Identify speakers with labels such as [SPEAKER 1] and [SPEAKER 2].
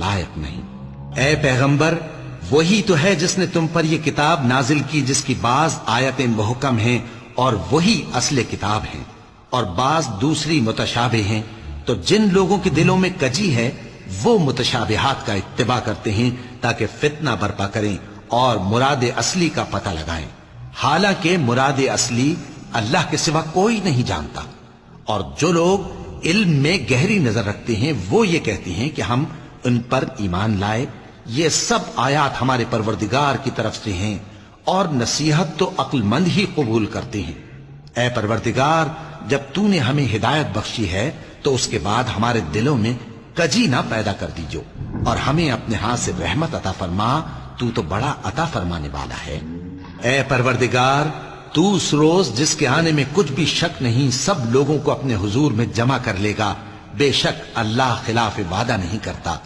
[SPEAKER 1] لائق نہیں۔ اے پیغمبر، وہی تو ہے جس نے تم پر یہ کتاب نازل کی جس کی بعض آیتیں محکم ہیں اور وہی اصل کتاب ہیں اور بعض دوسری متشابہ ہیں، تو جن لوگوں کے دلوں میں کجی ہے وہ متشابہات کا اتباع کرتے ہیں تاکہ فتنہ برپا کریں اور مراد اصلی کا پتہ لگائیں، حالانکہ مراد اصلی اللہ کے سوا کوئی نہیں جانتا۔ اور جو لوگ علم میں گہری نظر رکھتے ہیں وہ یہ کہتے ہیں کہ ہم ان پر ایمان لائے، یہ سب آیات ہمارے پروردگار کی طرف سے ہیں اور نصیحت تو عقل مند ہی قبول کرتے ہیں۔ اے پروردگار، جب تو نے ہمیں ہدایت بخشی ہے تو اس کے بعد ہمارے دلوں میں کجی نہ پیدا کر دیجو اور ہمیں اپنے ہاتھ سے رحمت عطا فرما، تو بڑا عطا فرمانے والا ہے۔ اے پروردگار، تو اس روز جس کے آنے میں کچھ بھی شک نہیں سب لوگوں کو اپنے حضور میں جمع کر لے گا، بے شک اللہ خلاف وعدہ نہیں کرتا۔